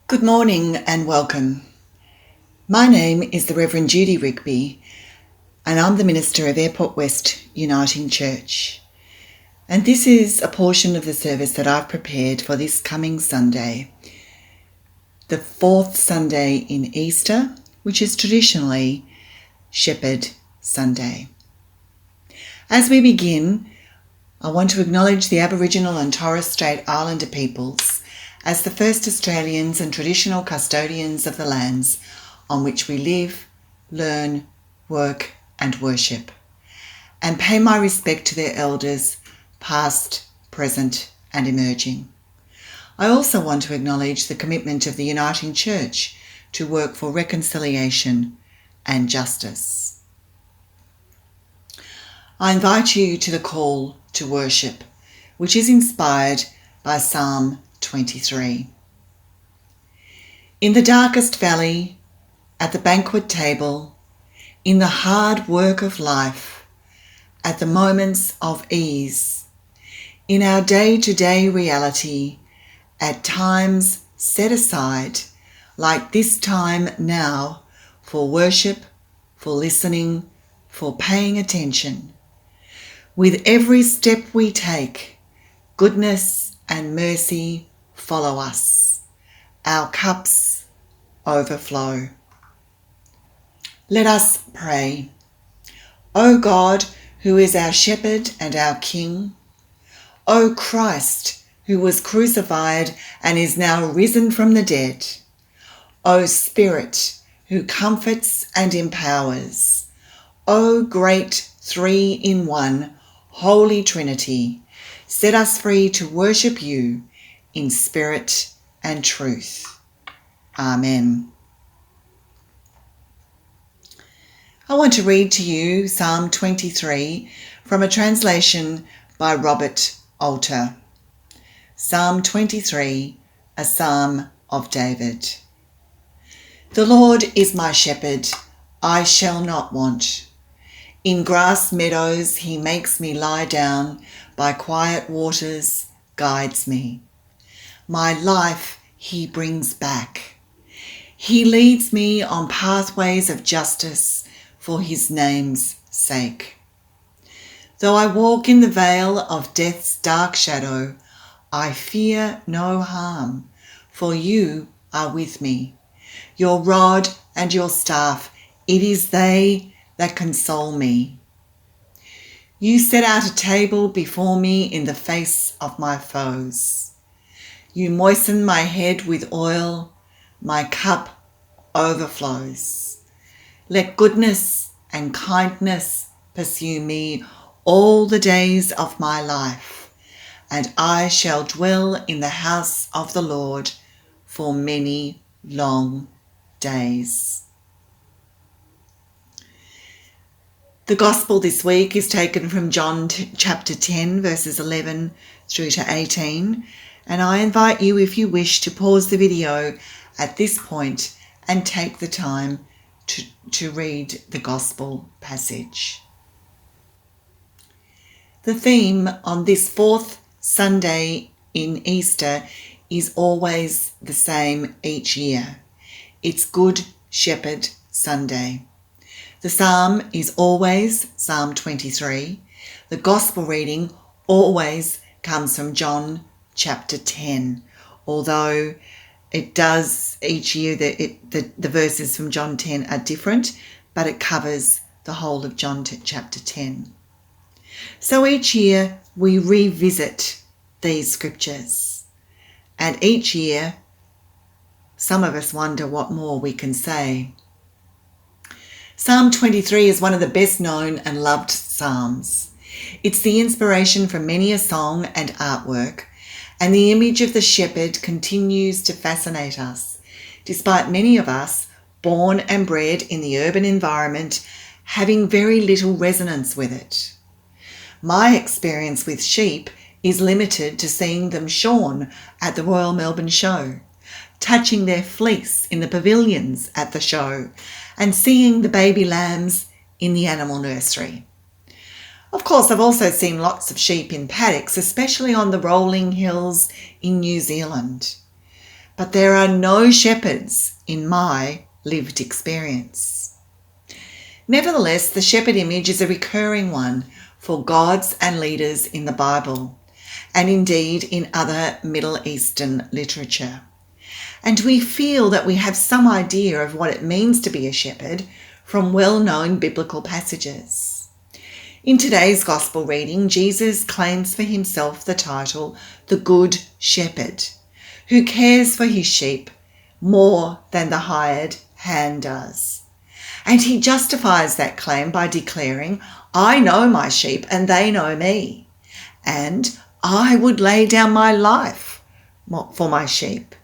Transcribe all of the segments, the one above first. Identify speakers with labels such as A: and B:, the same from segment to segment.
A: Good morning and welcome. My name is the Reverend Judy Rigby and I'm the Minister of Airport West Uniting Church. And this is a portion of the service that I've prepared for this coming Sunday, the fourth Sunday in Easter, which is traditionally Shepherd Sunday. As we begin, I want to acknowledge the Aboriginal and Torres Strait Islander peoples as the first Australians and traditional custodians of the lands on which we live, learn, work and worship, and pay my respect to their elders, past, present and emerging. I also want to acknowledge the commitment of the Uniting Church to work for reconciliation and justice. I invite you to the call to worship, which is inspired by Psalm 23. In the darkest valley, at the banquet table, in the hard work of life, at the moments of ease, in our day-to-day reality, at times set aside, like this time now, for worship, for listening, for paying attention. With every step we take, goodness and mercy follow us. Our cups overflow. Let us pray. O God, who is our shepherd and our King, O Christ, who was crucified and is now risen from the dead, O Spirit, who comforts and empowers, O great three-in-one, Holy Trinity, set us free to worship you in spirit and truth. Amen. I want to read to you Psalm 23 from a translation by Robert Alter. Psalm 23, a Psalm of David. The Lord is my shepherd, I shall not want. In grass meadows he makes me lie down, by quiet waters guides me. My life he brings back. He leads me on pathways of justice for his name's sake. Though I walk in the vale of death's dark shadow, I fear no harm, for you are with me. Your rod and your staff, it is they that console me. You set out a table before me in the face of my foes. You moisten my head with oil, my cup overflows. Let goodness and kindness pursue me all the days of my life, and I shall dwell in the house of the Lord for many long days. The Gospel this week is taken from John chapter 10, verses 11 through to 18, and I invite you, if you wish, to pause the video at this point and take the time to read the Gospel passage. The theme on this fourth Sunday in Easter is always the same each year. It's Good Shepherd Sunday. The psalm is always Psalm 23. The Gospel reading always comes from John chapter 10, although it does each year, the verses from John 10 are different, but it covers the whole of John chapter 10. So each year we revisit these scriptures, and each year some of us wonder what more we can say. Psalm 23 is one of the best known and loved psalms. It's the inspiration for many a song and artwork, and the image of the shepherd continues to fascinate us, despite many of us, born and bred in the urban environment, having very little resonance with it. My experience with sheep is limited to seeing them shorn at the Royal Melbourne Show, touching their fleece in the pavilions at the show, and seeing the baby lambs in the animal nursery. Of course, I've also seen lots of sheep in paddocks, especially on the rolling hills in New Zealand. but there are no shepherds in my lived experience. Nevertheless, the shepherd image is a recurring one for gods and leaders in the Bible, and indeed in other Middle Eastern literature. And we feel that we have some idea of what it means to be a shepherd from well-known biblical passages. In today's Gospel reading, Jesus claims for himself the title, the Good Shepherd, who cares for his sheep more than the hired hand does. And he justifies that claim by declaring, I know my sheep and they know me, and I would lay down my life for my sheep.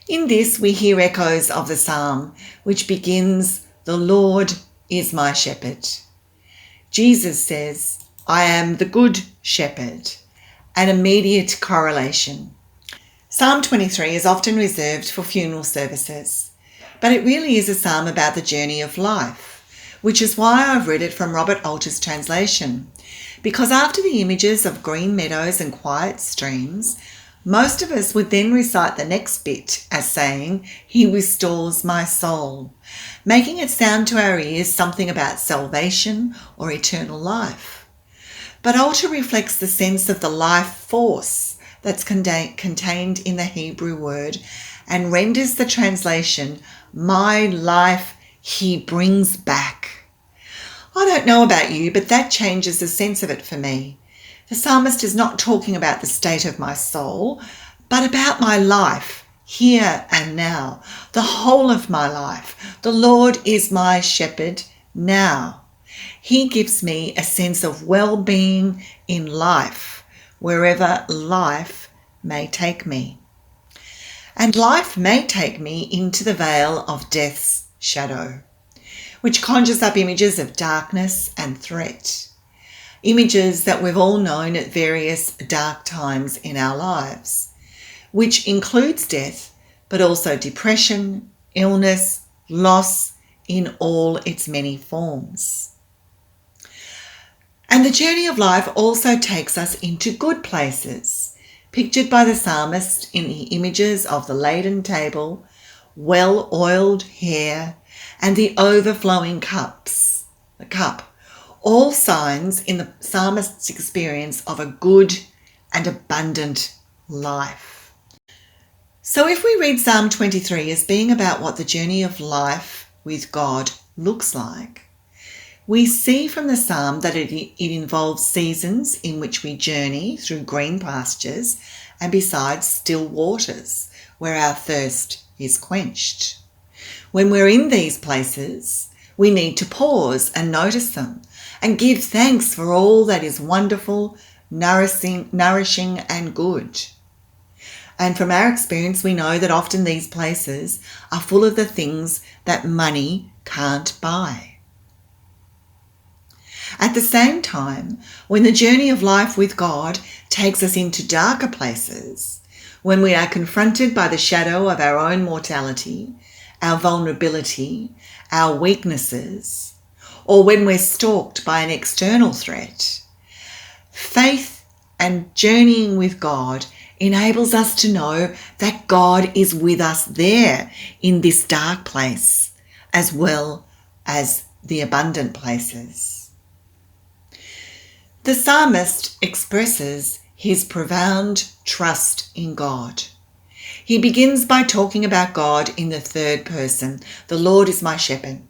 A: In this, we hear echoes of the psalm, which begins, the Lord is my shepherd. Jesus says, I am the good shepherd, an immediate correlation. Psalm 23 is often reserved for funeral services, but it really is a psalm about the journey of life, which is why I've read it from Robert Alter's translation, because after the images of green meadows and quiet streams, most of us would then recite the next bit as saying, He restores my soul, making it sound to our ears something about salvation or eternal life. But Alter reflects the sense of the life force that's contained in the Hebrew word and renders the translation, my life he brings back. I don't know about you, but that changes the sense of it for me. The psalmist is not talking about the state of my soul, but about my life, here and now, the whole of my life. The Lord is my shepherd now. He gives me a sense of well-being in life, wherever life may take me. And life may take me into the vale of death's shadow, which conjures up images of darkness and threat. Images that we've all known at various dark times in our lives, which includes death, but also depression, illness, loss in all its many forms. And the journey of life also takes us into good places, pictured by the psalmist in the images of the laden table, well-oiled hair, and the overflowing the cup. All signs in the psalmist's experience of a good and abundant life. So if we read Psalm 23 as being about what the journey of life with God looks like, we see from the psalm that it involves seasons in which we journey through green pastures and beside still waters where our thirst is quenched. When we're in these places, we need to pause and notice them and give thanks for all that is wonderful, nourishing and good. And from our experience, we know that often these places are full of the things that money can't buy. At the same time, when the journey of life with God takes us into darker places, when we are confronted by the shadow of our own mortality, our vulnerability, our weaknesses, or when we're stalked by an external threat, faith and journeying with God enables us to know that God is with us there in this dark place, as well as the abundant places. The psalmist expresses his profound trust in God. He begins by talking about God in the third person. The Lord is my shepherd.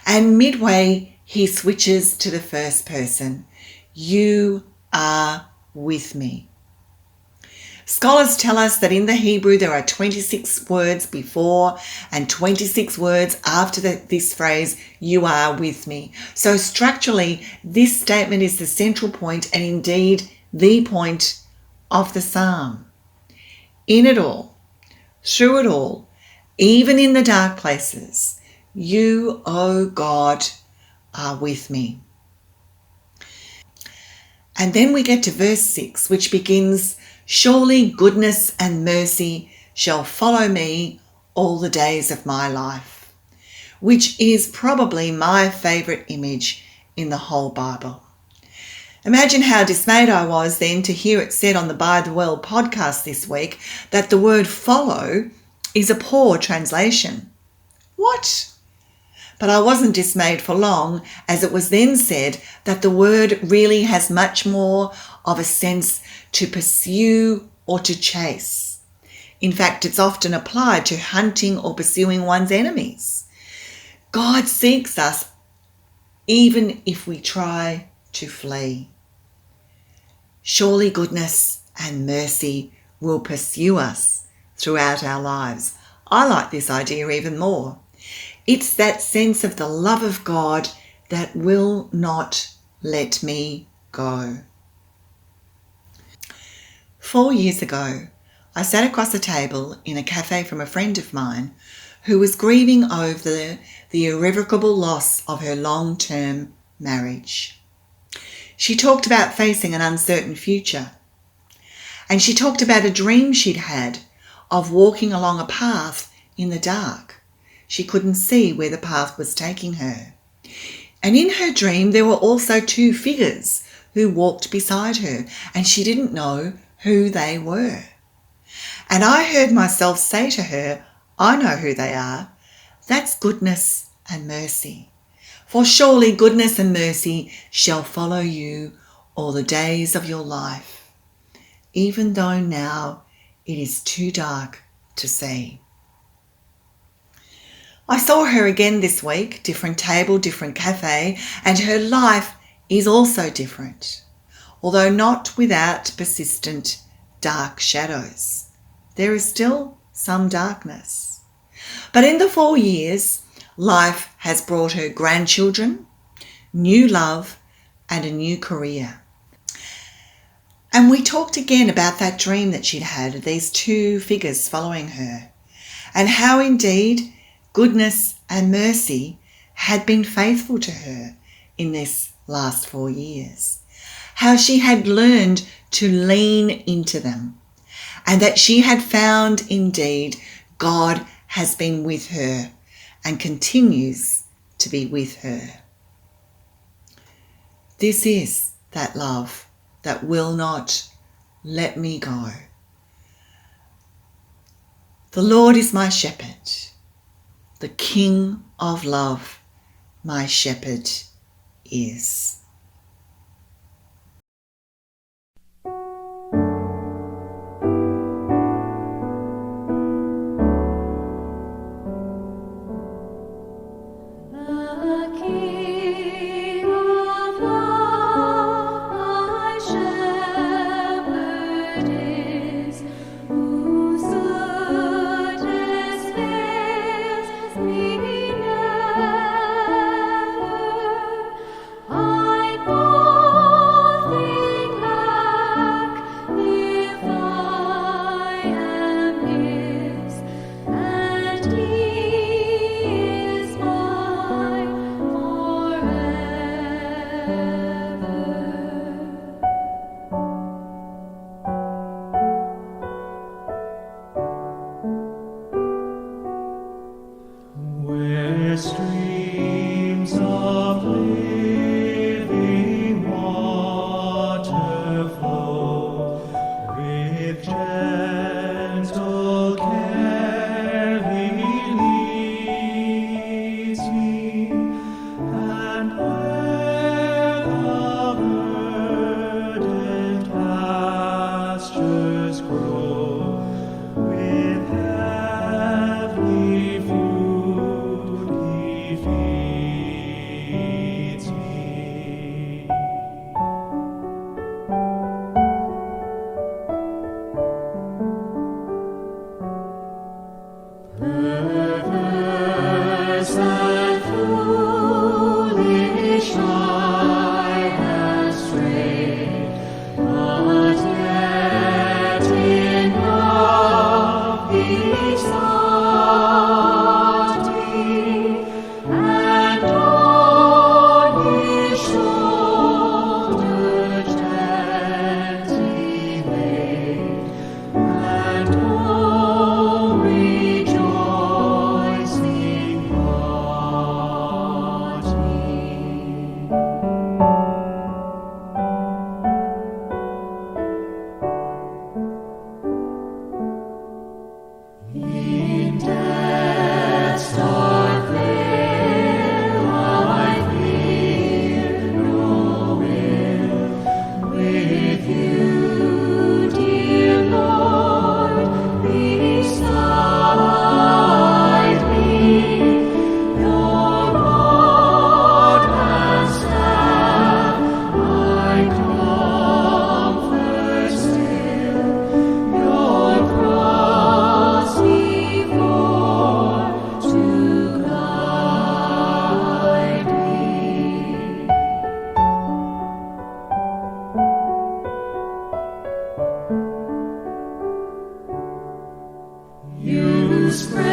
A: And midway, he switches to the first person. You are with me. Scholars tell us that in the Hebrew there are 26 words before and 26 words after this phrase, you are with me. So structurally, this statement is the central point and indeed the point of the psalm. In it all, through it all, even in the dark places, you, O God, are with me. And then we get to verse 6, which begins, surely goodness and mercy shall follow me all the days of my life, which is probably my favourite image in the whole Bible. Imagine how dismayed I was then to hear it said on the By the Well podcast this week that the word follow is a poor translation. What? But I wasn't dismayed for long, as it was then said that the word really has much more of a sense to pursue or to chase. In fact, it's often applied to hunting or pursuing one's enemies. God seeks us even if we try to flee. Surely goodness and mercy will pursue us throughout our lives. I like this idea even more. It's that sense of the love of God that will not let me go. 4 years ago, I sat across a table in a cafe from a friend of mine who was grieving over the irrevocable loss of her long-term marriage. She talked about facing an uncertain future, and she talked about a dream she'd had of walking along a path in the dark. She couldn't see where the path was taking her. And in her dream, there were also 2 figures who walked beside her, and she didn't know who they were. And I heard myself say to her, I know who they are. That's goodness and mercy. For surely goodness and mercy shall follow you all the days of your life, even though now it is too dark to see. I saw her again this week, different table, different cafe, and her life is also different, although not without persistent dark shadows. There is still some darkness. But in the 4 years, life has brought her grandchildren, new love, and a new career. And we talked again about that dream that she'd had of these 2 figures following her, and how indeed goodness and mercy had been faithful to her in this last 4 years. How she had learned to lean into them, and that she had found indeed God has been with her and continues to be with her. This is that love that will not let me go. The Lord is my shepherd, the King of love, my shepherd is.
B: I spread.